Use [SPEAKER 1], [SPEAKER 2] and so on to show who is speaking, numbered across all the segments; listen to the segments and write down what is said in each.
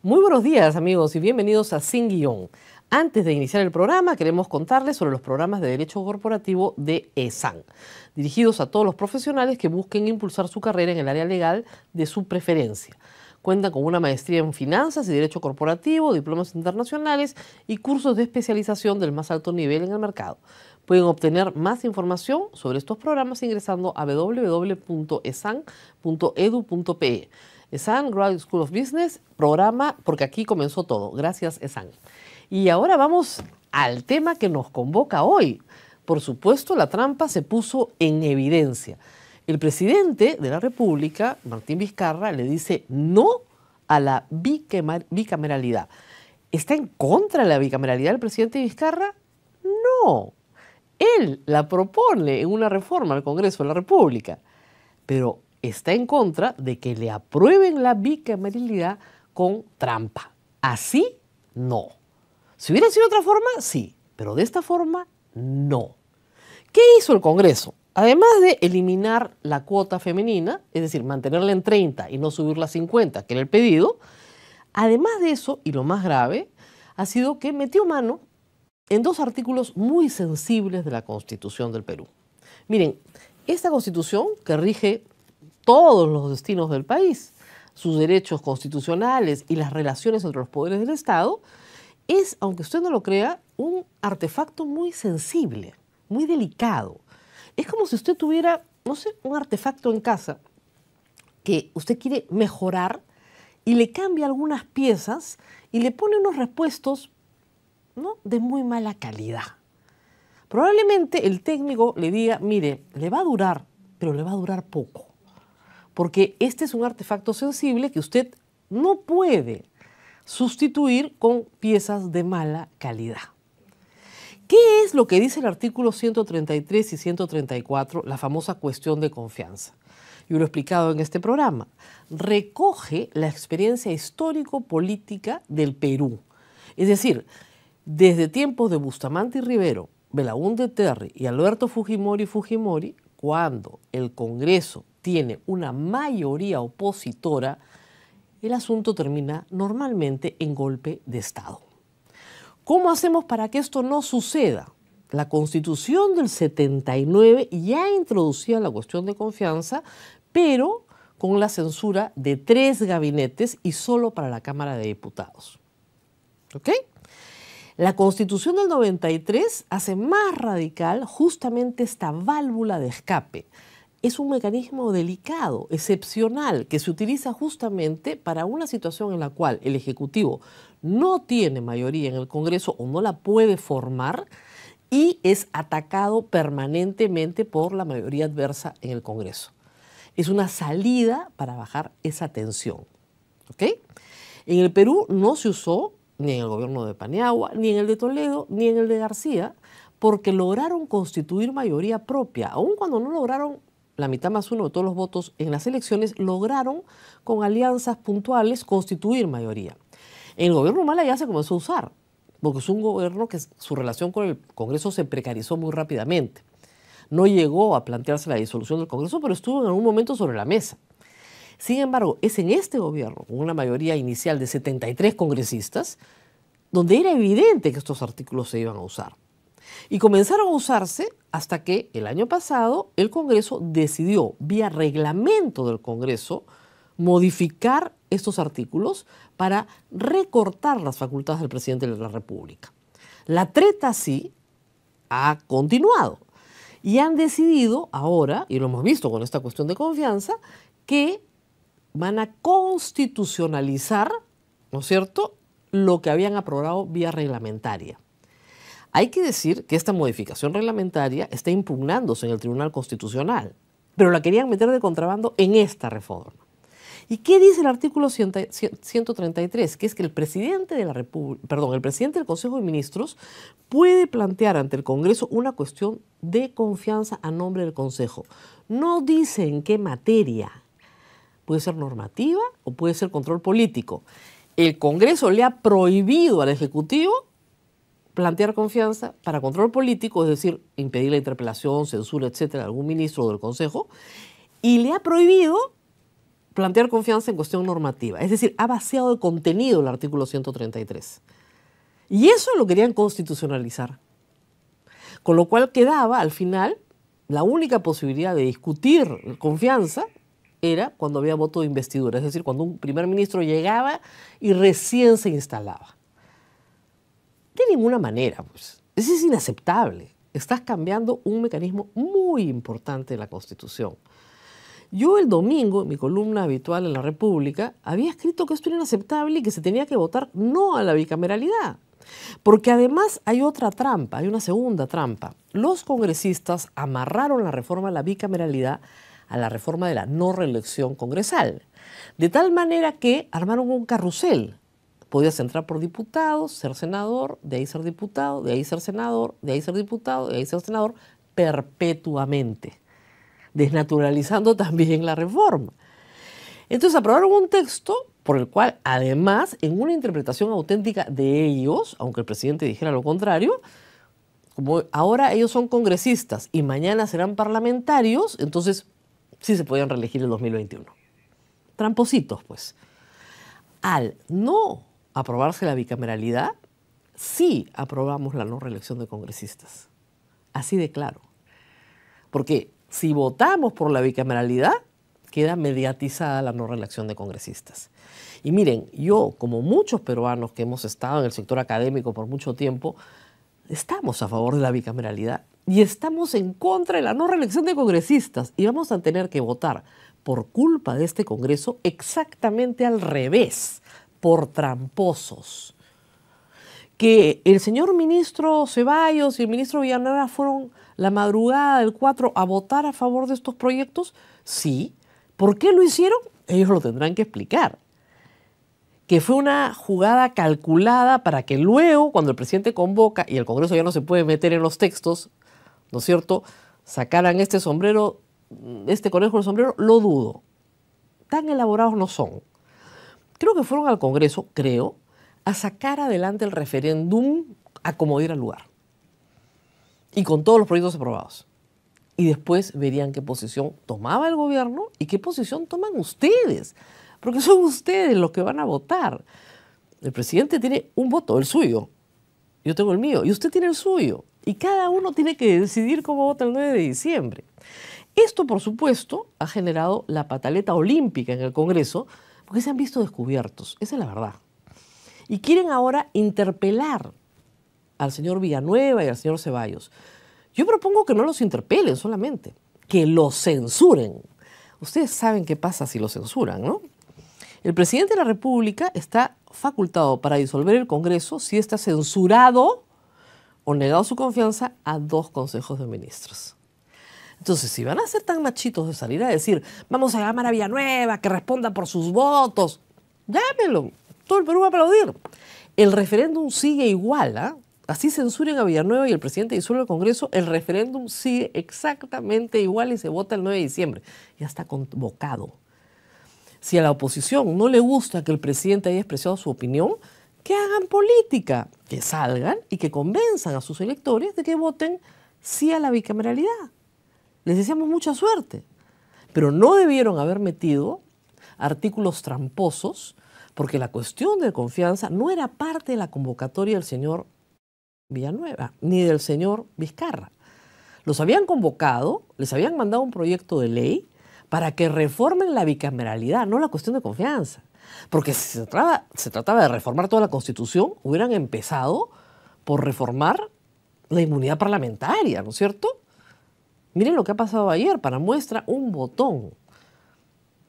[SPEAKER 1] Muy buenos días, amigos, y bienvenidos a Sin Guión. Antes de iniciar el programa, queremos contarles sobre los programas de Derecho Corporativo de ESAN, dirigidos a todos los profesionales que busquen impulsar su carrera en el área legal de su preferencia. Cuentan con una maestría en Finanzas y Derecho Corporativo, diplomas internacionales y cursos de especialización del más alto nivel en el mercado. Pueden obtener más información sobre estos programas ingresando a www.esan.edu.pe. ESAN Graduate School of Business, programa porque aquí comenzó todo. Gracias, ESAN. Y ahora vamos al tema que nos convoca hoy. Por supuesto, la trampa se puso en evidencia. El presidente de la República, Martín Vizcarra, le dice no a la bicameralidad. ¿Está en contra de la bicameralidad el presidente Vizcarra? No. Él la propone en una reforma al Congreso de la República, pero está en contra de que le aprueben la bicameralidad con trampa. Así, no. Si hubiera sido de otra forma, sí, pero de esta forma, no. ¿Qué hizo el Congreso? Además de eliminar la cuota femenina, es decir, mantenerla en 30 y no subirla a 50, que era el pedido, además de eso, y lo más grave, ha sido que metió mano en dos artículos muy sensibles de la Constitución del Perú. Miren, esta Constitución que rige todos los destinos del país, sus derechos constitucionales y las relaciones entre los poderes del Estado, es, aunque usted no lo crea, un artefacto muy sensible, muy delicado. Es como si usted tuviera, no sé, un artefacto en casa que usted quiere mejorar y le cambia algunas piezas y le pone unos repuestos, ¿no?, de muy mala calidad. Probablemente el técnico le diga, mire, le va a durar, pero le va a durar poco. Porque este es un artefacto sensible que usted no puede sustituir con piezas de mala calidad. ¿Qué es lo que dice el artículo 133 y 134, la famosa cuestión de confianza? Yo lo he explicado en este programa. Recoge la experiencia histórico-política del Perú. Es decir, desde tiempos de Bustamante y Rivero, Belaúnde Terry y Alberto Fujimori, cuando el Congreso tiene una mayoría opositora, el asunto termina normalmente en golpe de Estado. ¿Cómo hacemos para que esto no suceda? La Constitución del 79 ya introducía la cuestión de confianza, pero con la censura de 3 gabinetes y solo para la Cámara de Diputados. ¿Ok? La Constitución del 93 hace más radical justamente esta válvula de escape. Es un mecanismo delicado, excepcional, que se utiliza justamente para una situación en la cual el Ejecutivo no tiene mayoría en el Congreso o no la puede formar y es atacado permanentemente por la mayoría adversa en el Congreso. Es una salida para bajar esa tensión. ¿Ok? En el Perú no se usó ni en el gobierno de Paniagua, ni en el de Toledo, ni en el de García, porque lograron constituir mayoría propia, aun cuando no lograron la mitad más uno de todos los votos en las elecciones, lograron con alianzas puntuales constituir mayoría. En el gobierno Humala ya se comenzó a usar, porque es un gobierno que su relación con el Congreso se precarizó muy rápidamente. No llegó a plantearse la disolución del Congreso, pero estuvo en algún momento sobre la mesa. Sin embargo, es en este gobierno, con una mayoría inicial de 73 congresistas, donde era evidente que estos artículos se iban a usar. Y comenzaron a usarse hasta que el año pasado el Congreso decidió, vía reglamento del Congreso, modificar estos artículos para recortar las facultades del presidente de la República. La treta sí ha continuado y han decidido ahora, y lo hemos visto con esta cuestión de confianza, que van a constitucionalizar, ¿no es cierto?, lo que habían aprobado vía reglamentaria. Hay que decir que esta modificación reglamentaria está impugnándose en el Tribunal Constitucional, pero la querían meter de contrabando en esta reforma. ¿Y qué dice el artículo 133? Que es que el presidente de la el presidente del Consejo de Ministros puede plantear ante el Congreso una cuestión de confianza a nombre del Consejo. No dice en qué materia. Puede ser normativa o puede ser control político. El Congreso le ha prohibido al Ejecutivo plantear confianza para control político, es decir, impedir la interpelación, censura, etcétera, de algún ministro o del Consejo, y le ha prohibido plantear confianza en cuestión normativa. Es decir, ha vaciado de contenido el artículo 133. Y eso lo querían constitucionalizar. Con lo cual quedaba, al final, la única posibilidad de discutir confianza era cuando había voto de investidura. Es decir, cuando un primer ministro llegaba y recién se instalaba. De ninguna manera, pues. Eso es inaceptable. Estás cambiando un mecanismo muy importante de la Constitución. Yo el domingo, en mi columna habitual en La República, había escrito que esto era inaceptable y que se tenía que votar no a la bicameralidad. Porque además hay otra trampa, hay una segunda trampa. Los congresistas amarraron la reforma de la bicameralidad a la reforma de la no reelección congresal. De tal manera que armaron un carrusel. Podías entrar por diputado, ser senador, de ahí ser diputado, de ahí ser senador, de ahí ser diputado, de ahí ser senador, perpetuamente, desnaturalizando también la reforma. Entonces aprobaron un texto por el cual, además, en una interpretación auténtica de ellos, aunque el presidente dijera lo contrario, como ahora ellos son congresistas y mañana serán parlamentarios, entonces sí se podían reelegir en 2021. Trampositos, pues. Al no aprobarse la bicameralidad, sí aprobamos la no reelección de congresistas. Así de claro. Porque si votamos por la bicameralidad, queda mediatizada la no reelección de congresistas. Y miren, yo, como muchos peruanos que hemos estado en el sector académico por mucho tiempo, estamos a favor de la bicameralidad y estamos en contra de la no reelección de congresistas y vamos a tener que votar por culpa de este Congreso exactamente al revés, por tramposos. Que el señor ministro Ceballos y el ministro Villanueva fueron la madrugada del 4 a votar a favor de estos proyectos, sí. ¿Por qué lo hicieron? Ellos lo tendrán que explicar. Que fue una jugada calculada para que luego, cuando el presidente convoca y el Congreso ya no se puede meter en los textos, ¿no es cierto?, sacaran este sombrero, este conejo del sombrero, lo dudo. Tan elaborados no son. Creo que fueron al Congreso, a sacar adelante el referéndum a como diera lugar. Y con todos los proyectos aprobados. Y después verían qué posición tomaba el gobierno y qué posición toman ustedes. Porque son ustedes los que van a votar. El presidente tiene un voto, el suyo. Yo tengo el mío y usted tiene el suyo. Y cada uno tiene que decidir cómo vota el 9 de diciembre. Esto, por supuesto, ha generado la pataleta olímpica en el Congreso porque se han visto descubiertos. Esa es la verdad. Y quieren ahora interpelar al señor Villanueva y al señor Ceballos. Yo propongo que no los interpelen solamente, que los censuren. Ustedes saben qué pasa si los censuran, ¿no? El presidente de la República está facultado para disolver el Congreso si está censurado o negado su confianza a 2 consejos de ministros. Entonces, si van a ser tan machitos de salir a decir, vamos a llamar a Villanueva, que responda por sus votos, llámenlo, todo el Perú va a aplaudir. El referéndum sigue igual, ¿ah? Así censuren a Villanueva y el presidente disuelve el Congreso, el referéndum sigue exactamente igual y se vota el 9 de diciembre. Ya está convocado. Si a la oposición no le gusta que el presidente haya expresado su opinión, que hagan política, que salgan y que convenzan a sus electores de que voten sí a la bicameralidad. Les deseamos mucha suerte. Pero no debieron haber metido artículos tramposos porque la cuestión de confianza no era parte de la convocatoria del señor Villanueva, ni del señor Vizcarra. Los habían convocado, les habían mandado un proyecto de ley para que reformen la bicameralidad, no la cuestión de confianza. Porque si se trataba de reformar toda la Constitución, hubieran empezado por reformar la inmunidad parlamentaria, ¿no es cierto? Miren lo que ha pasado ayer, para muestra un botón.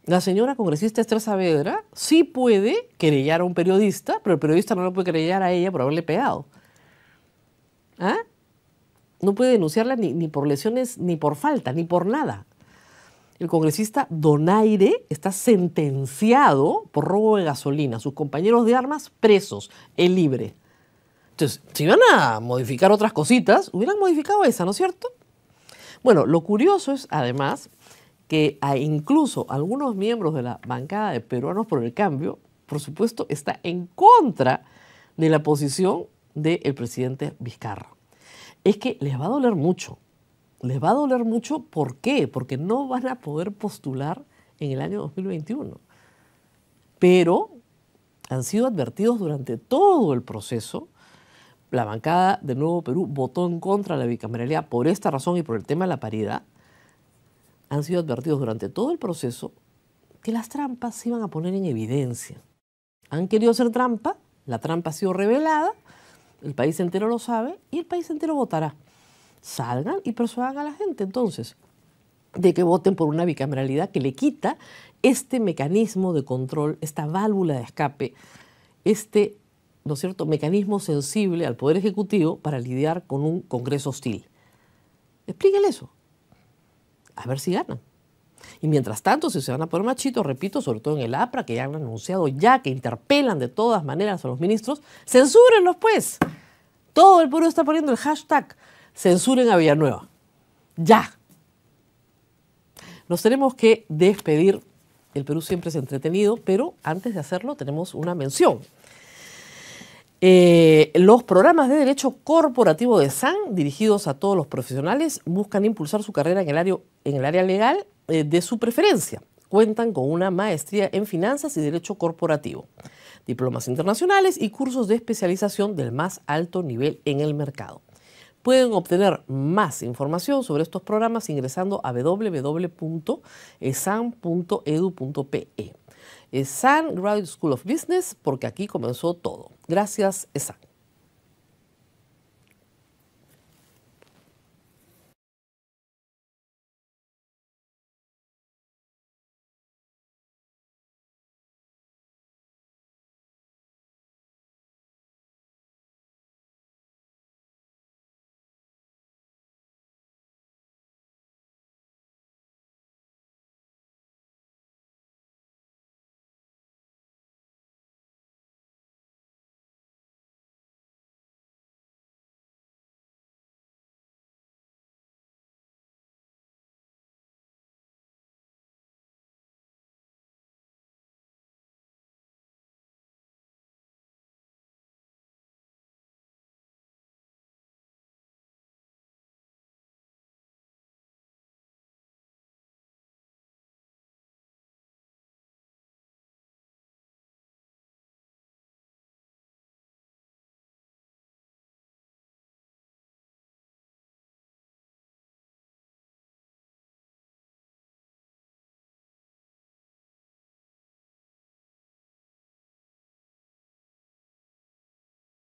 [SPEAKER 1] La señora congresista Esther Saavedra sí puede querellar a un periodista, pero el periodista no lo puede querellar a ella por haberle pegado. ¿Ah? No puede denunciarla ni por lesiones, ni por falta, ni por nada. El congresista Donaire está sentenciado por robo de gasolina. Sus compañeros de armas presos, él libre. Entonces, si van a modificar otras cositas, hubieran modificado esa, ¿no es cierto? Bueno, lo curioso es, además, que incluso algunos miembros de la bancada de Peruanos por el Cambio, por supuesto, está en contra de la posición del presidente Vizcarra. Es que les va a doler mucho. Les va a doler mucho, ¿por qué? Porque no van a poder postular en el año 2021. pero han sido advertidos durante todo el proceso. La bancada de Nuevo Perú votó en contra de la bicameralidad por esta razón y por el tema de la paridad. Han sido advertidos durante todo el proceso que las trampas se iban a poner en evidencia. Han querido hacer trampa, la trampa ha sido revelada, el país entero lo sabe y el país entero votará. Salgan y persuadan a la gente entonces de que voten por una bicameralidad que le quita este mecanismo de control, esta válvula de escape, ¿no es cierto?, mecanismo sensible al Poder Ejecutivo para lidiar con un Congreso hostil. Explíquenle eso. A ver si ganan. Y mientras tanto, si se van a poner machitos, repito, sobre todo en el APRA, que ya han anunciado ya que interpelan de todas maneras a los ministros, censúrenlos pues. Todo el pueblo está poniendo el hashtag censuren a Villanueva. Ya. Nos tenemos que despedir. El Perú siempre es entretenido, pero antes de hacerlo tenemos una mención. Los programas de derecho corporativo de SAN, dirigidos a todos los profesionales, buscan impulsar su carrera en el área legal de su preferencia. Cuentan con una maestría en finanzas y derecho corporativo, diplomas internacionales y cursos de especialización del más alto nivel en el mercado. Pueden obtener más información sobre estos programas ingresando a www.esan.edu.pe. SAN Graduate School of Business, porque aquí comenzó todo. Gracias, SAN.